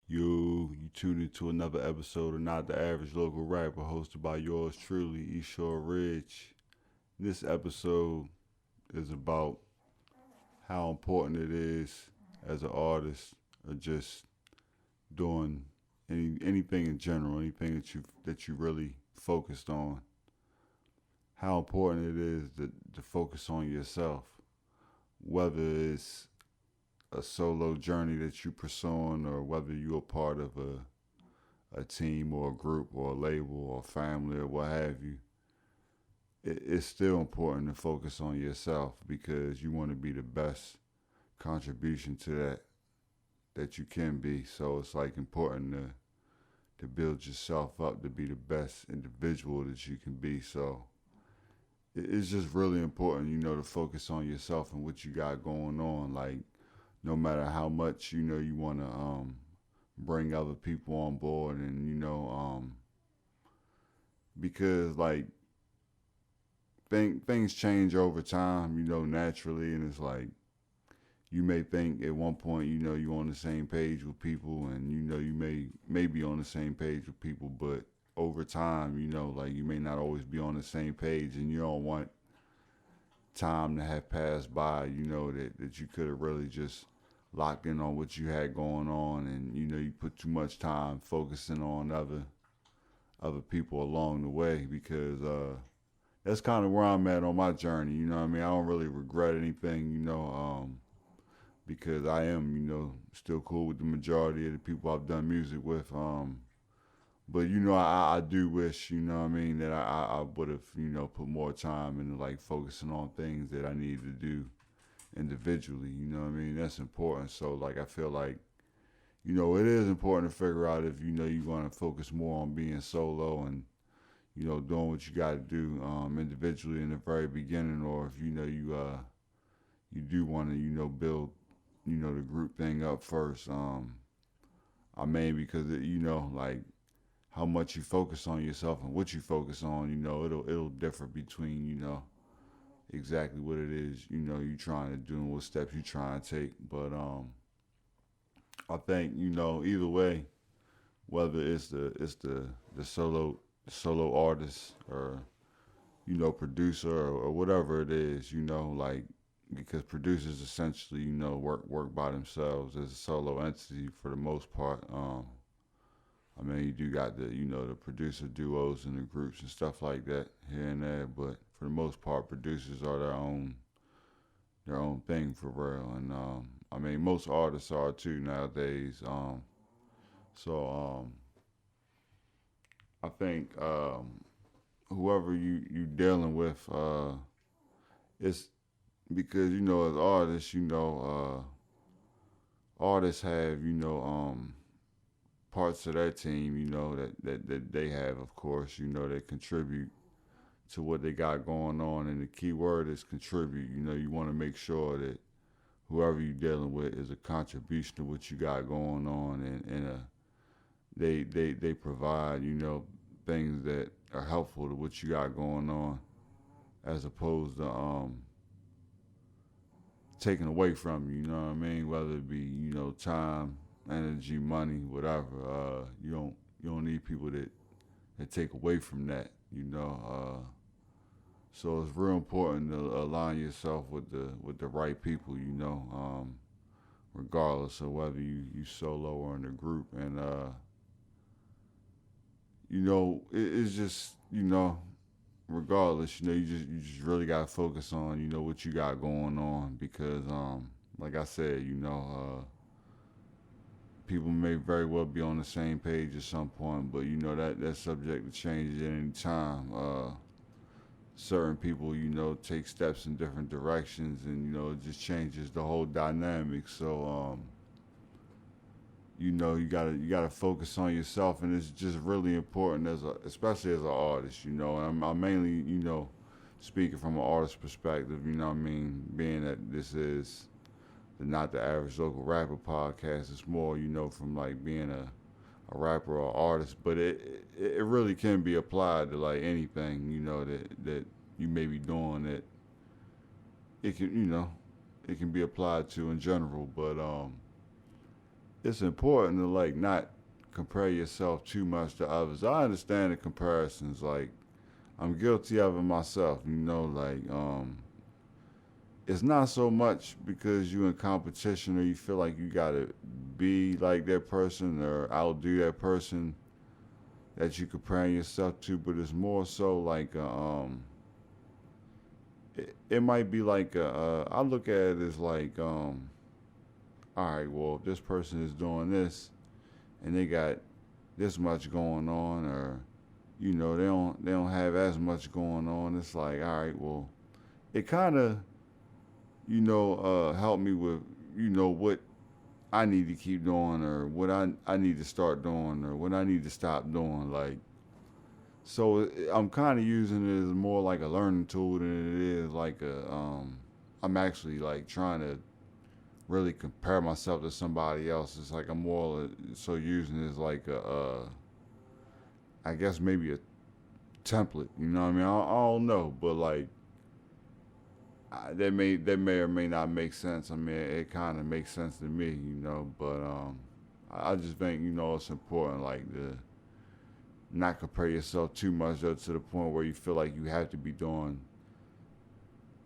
You tuned into another episode of Not the Average Local Rapper, hosted by yours truly, Eshore Ridge. This episode is about how important it is as an artist, or just doing anything in general, anything that you really focused on. How important it is to focus on yourself, whether it's a solo journey that you pursuing, or whether you're a part of a team or a group or a label or family or what have you. It's still important to focus on yourself because you want to be the best contribution to that you can be. So it's like important to build yourself up to be the best individual that you can be. So it's just really important, to focus on yourself and what you got going on. Like, no matter how much you want to bring other people on board, and because like things change over time, naturally, and it's like you may think at one point, you're on the same page with people, and you may be on the same page with people, but over time, like you may not always be on the same page, and you don't want time to have passed by, that you could have really just locked in on what you had going on, and you put too much time focusing on other people along the way, because that's kind of where I'm at on my journey. You know what I mean? I don't really regret anything, because I am, still cool with the majority of the people I've done music with. But I do wish, what I mean, that I would have, put more time into like focusing on things that I needed to do individually. You know what I mean? That's important. So like I feel like, it is important to figure out if you want to focus more on being solo and doing what you got to do individually in the very beginning, or if you do want to build the group thing up first. I mean, because like how much you focus on yourself and what you focus on, it'll differ between exactly what it is you trying to do and what steps you trying to take. But I think either way, whether it's the solo artist, or producer, or whatever it is, like, because producers essentially work by themselves as a solo entity for the most part. I mean, you do got the producer duos and the groups and stuff like that here and there, but for the most part, producers are their own thing for real. And I mean, most artists are too nowadays. So I think whoever you dealing with, it's because as artists, artists have parts of their team, that they have, of course, that contribute to what they got going on. And the key word is contribute. You want to make sure that whoever you're dealing with is a contribution to what you got going on, and they provide things that are helpful to what you got going on, as opposed to taken away from you. You know what I mean? Whether it be time, energy, money, whatever. You don't need people that take away from that. So it's real important to align yourself with the right people. Regardless of whether you solo or in a group, and it's just regardless, you just really gotta focus on what you got going on, because like I said, people may very well be on the same page at some point, but that's subject to change at any time. Certain people take steps in different directions, and it just changes the whole dynamic. So you gotta focus on yourself, and it's just really important, especially as an artist. I'm mainly speaking from an artist perspective. I mean, being that this is the Not the Average Local Rapper podcast, it's more from like being a rapper or artist, but it really can be applied to like anything that you may be doing, that it can be applied to in general. But it's important to like not compare yourself too much to others. I understand the comparisons, like I'm guilty of it myself, you know, like it's not so much because you in competition or you feel like you gotta be like that person or outdo that person that you comparing yourself to, but it's more so like it might be like I look at it as like all right, well if this person is doing this and they got this much going on, or you know they don't have as much going on, it's like all right, well it kind of help me with what I need to keep doing, or what I need to start doing, or what I need to stop doing. Like, so I'm kind of using it as more like a learning tool than it is like I'm actually like trying to really compare myself to somebody else. It's like I'm more so using it as like I guess maybe a template. You know what I mean? I don't know, but like that may or may not make sense. I mean, it kind of makes sense to me, But I just think it's important, like to not compare yourself too much though, to the point where you feel like you have to be doing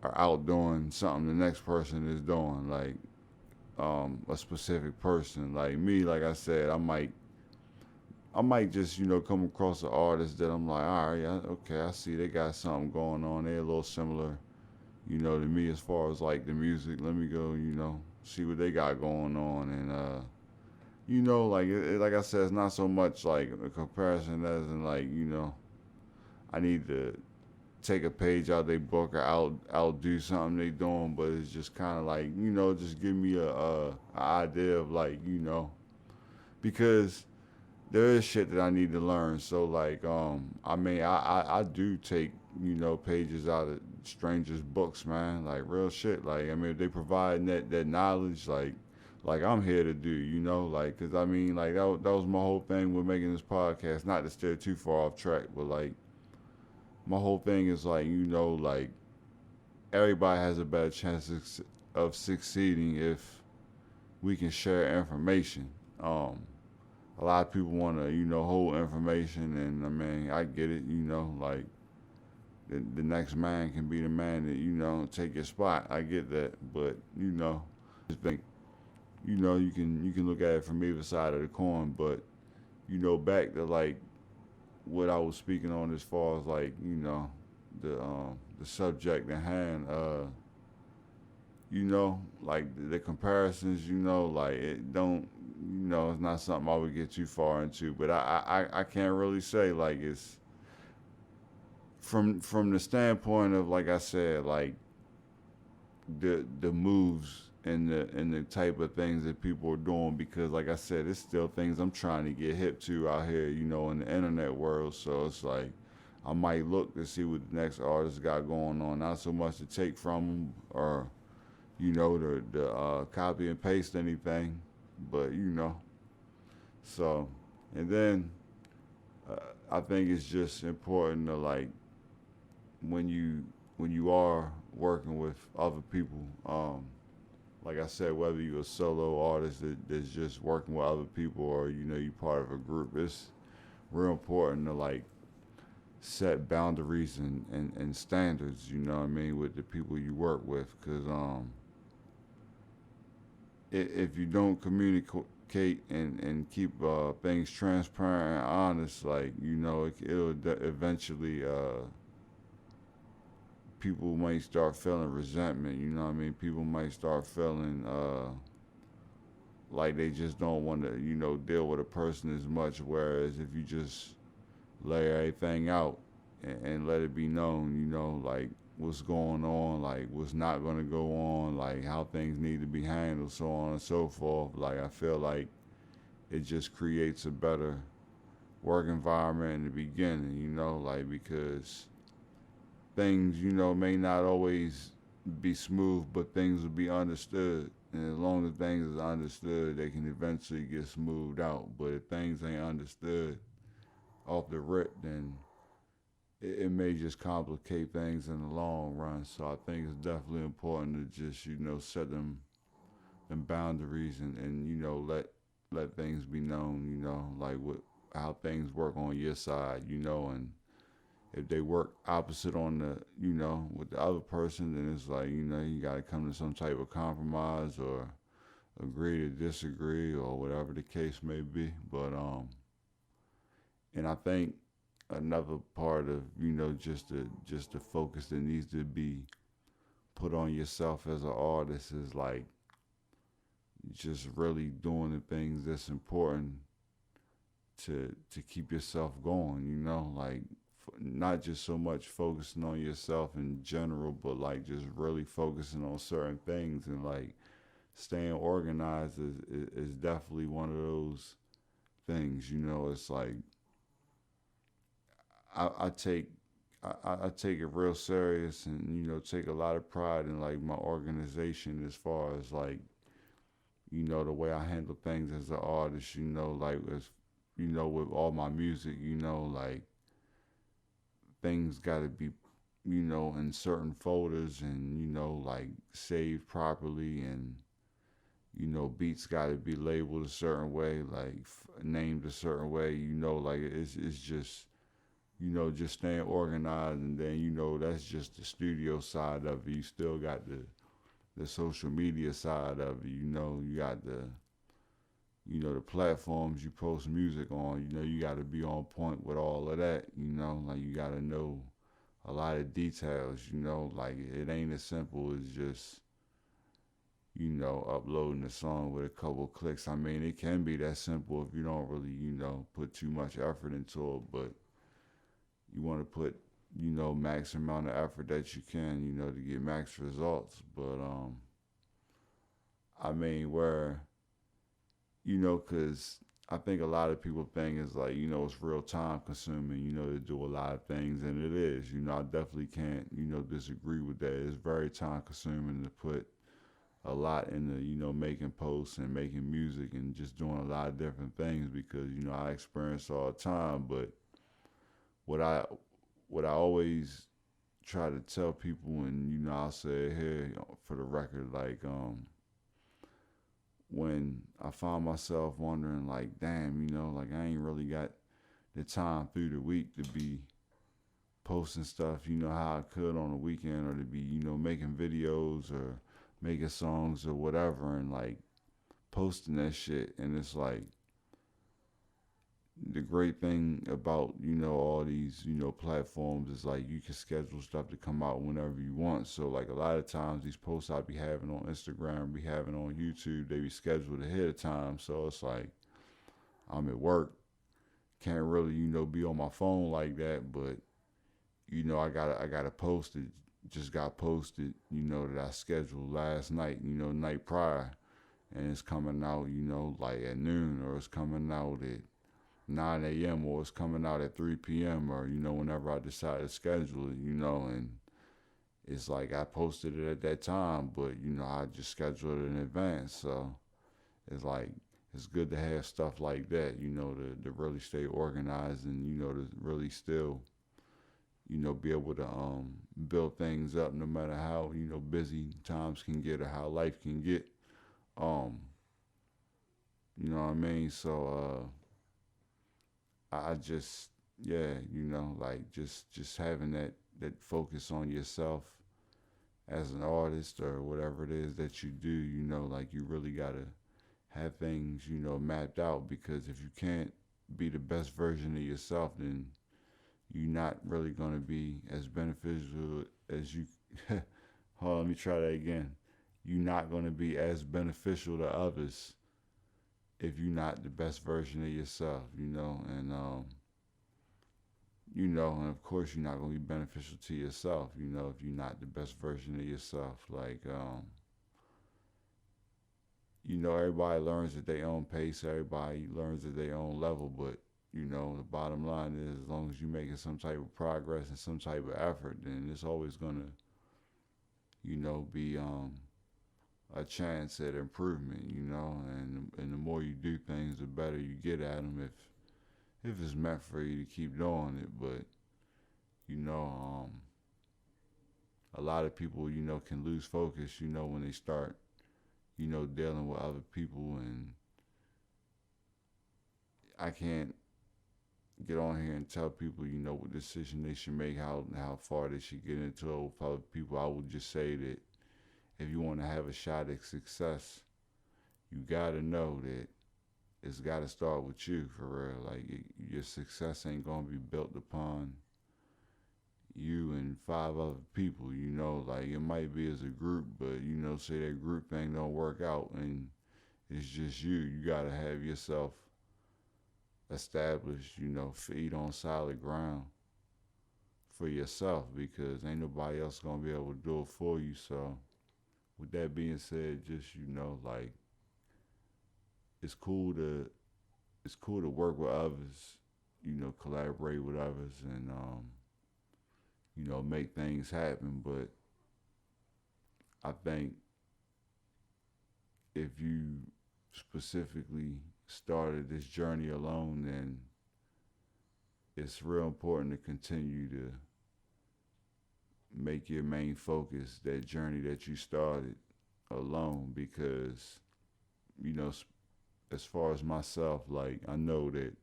or outdoing something the next person is doing, like a specific person. Like me, like I said, I might just come across an artist that I'm like, all right, okay, I see they got something going on. They're a little similar to me as far as like the music. Let me go, see what they got going on, and like I said, it's not so much like a comparison as in like I need to take a page out their book or outdo something they doing, but it's just kind of like just give me a idea of like because there is shit that I need to learn. So like, I mean, I do take pages out of strangers' books, man. Like real shit. Like I mean, if they provide that knowledge, like I'm here to do, like, cause I mean, like that was my whole thing with making this podcast. Not to steer too far off track, but like my whole thing is like like everybody has a better chance of succeeding if we can share information. A lot of people want to, hold information, and I mean, I get it, like the next man can be the man that, take your spot. I get that, but just think, you can look at it from either side of the coin, but back to like what I was speaking on as far as like, the subject at hand, like the comparisons, like it don't, it's not something I would get too far into. But I can't really say like it's from the standpoint of like I said, like the moves and the type of things that people are doing, because like I said, it's still things I'm trying to get hip to out here, in the internet world. So it's like I might look to see what the next artist got going on, not so much to take from them or the copy and paste anything, but so, and then I think it's just important to like when you are working with other people, like I said, whether you're a solo artist that's just working with other people, or you part of a group, it's real important to like set boundaries and standards. You know what I mean, with the people you work with, because if you don't communicate and keep things transparent and honest, like it'll eventually people might start feeling resentment. You know what I mean? People might start feeling like they just don't want to deal with a person as much. Whereas if you just lay everything out and let it be known, like what's going on, like what's not going to go on, like how things need to be handled, so on and so forth. Like I feel like it just creates a better work environment in the beginning, like because things, may not always be smooth, but things will be understood. And as long as things is understood, they can eventually get smoothed out. But if things ain't understood off the rip, then it may just complicate things in the long run. So I think it's definitely important to just set them boundaries and let let things be known, like what how things work on your side, and if they work opposite on the, with the other person, then it's like, you got to come to some type of compromise or agree to disagree or whatever the case may be. But and I think another part of, just the focus that needs to be put on yourself as an artist is like just really doing the things that's important to keep yourself going, like not just so much focusing on yourself in general, but like just really focusing on certain things, and like staying organized is definitely one of those things. It's like I take I take it real serious, and take a lot of pride in like my organization as far as like the way I handle things as an artist. Like as with all my music, like things got to be in certain folders, and like saved properly, and beats got to be labeled a certain way, like named a certain way. Like it's just just staying organized, and then that's just the studio side of it. You still got the social media side of it. You got the platforms you post music on. You got to be on point with all of that. Like you got to know a lot of details. Like it ain't as simple as just uploading a song with a couple clicks. I mean, it can be that simple if you don't really put too much effort into it, but you want to put max amount of effort that you can to get max results. But I mean, where because I think a lot of people think it's like, it's real time consuming, to do a lot of things, and it is. I definitely can't, disagree with that. It's very time consuming to put a lot into, making posts and making music and just doing a lot of different things, because, I experience all the time. But what I what I always try to tell people, and I'll say it here for the record, like when I find myself wondering, like, damn, like I ain't really got the time through the week to be posting stuff, how I could on the weekend, or to be, making videos or making songs or whatever, and like posting that shit. And it's like the great thing about, all these, platforms is like you can schedule stuff to come out whenever you want. So like a lot of times these posts I be having on Instagram, be having on YouTube, they be scheduled ahead of time. So it's like I'm at work, can't really, be on my phone like that, but I gotta post it. Just got posted, that I scheduled last night, night prior, and it's coming out, like at noon, or it's coming out at 9 a.m., or it's coming out at 3 p.m., or whenever I decide to schedule it, and it's like I posted it at that time, but I just scheduled it in advance. So it's like it's good to have stuff like that, to really stay organized, and to really still be able to build things up, no matter how busy times can get, or how life can get. Um, you know what I mean? So I just, yeah, like just having that focus on yourself as an artist, or whatever it is that you do. Like you really gotta have things mapped out, because if you can't be the best version of yourself, then you're not really going to be as beneficial as you. Hold on, let me try that again. You're not going to be as beneficial to others if you're not the best version of yourself, and of course you're not going to be beneficial to yourself, if you're not the best version of yourself. Like, everybody learns at their own pace, everybody learns at their own level, but the bottom line is, as long as you're making some type of progress and some type of effort, then it's always gonna, be a chance at improvement. And the more you do things, the better you get at them. If it's meant for you to keep doing it, but you know, a lot of people, can lose focus, when they start, dealing with other people, and I can't get on here and tell people, what decision they should make, how far they should get into it with other people. I would just say that if you want to have a shot at success, you gotta know that it's gotta start with you for real. Like your success ain't gonna be built upon you and five other people. Like it might be as a group, but say that group thing don't work out and it's just you. You gotta have yourself established, feet on solid ground for yourself because ain't nobody else gonna be able to do it for you. So with that being said, just like it's cool to work with others, collaborate with others and make things happen. But I think if you specifically started this journey alone, then it's real important to continue to make your main focus that journey that you started alone because, as far as myself, like I know that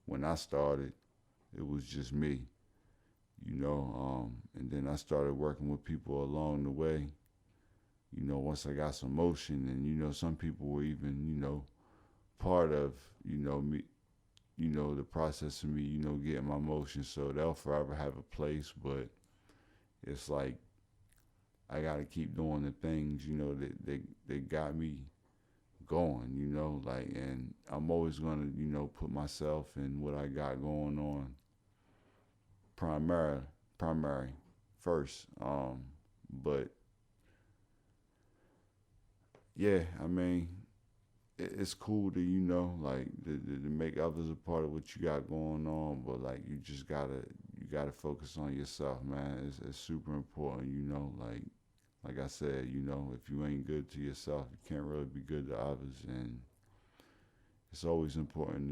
when I started, it was just me, and then I started working with people along the way. Once I got some motion, and some people were even, part of, me, the process of me, getting my motion. So they'll forever have a place, but it's like I gotta keep doing the things, that got me going, like, and I'm always gonna, put myself and what I got going on primary first. But yeah, I mean, it's cool to, like to make others a part of what you got going on, but like you gotta focus on yourself, man. It's super important, like I said, if you ain't good to yourself, you can't really be good to others. And it's always important,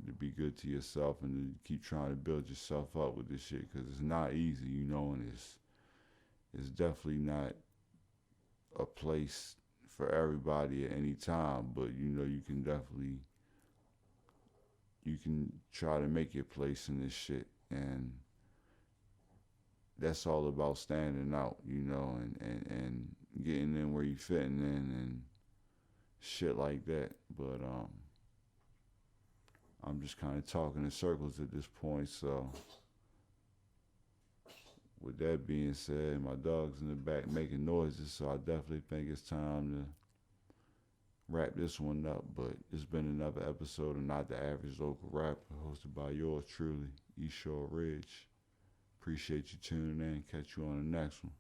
to be good to yourself and to keep trying to build yourself up with this shit because it's not easy, and it's definitely not a place for everybody at any time. But you can try to make your place in this shit, and that's all about standing out, and getting in where you fitting in and shit like that. But I'm just kind of talking in circles at this point. So with that being said, my dog's in the back making noises, so I definitely think it's time to wrap this one up. But it's been another episode of Not the Average Local Rapper, hosted by yours truly, East Shore Ridge. Appreciate you tuning in. Catch you on the next one.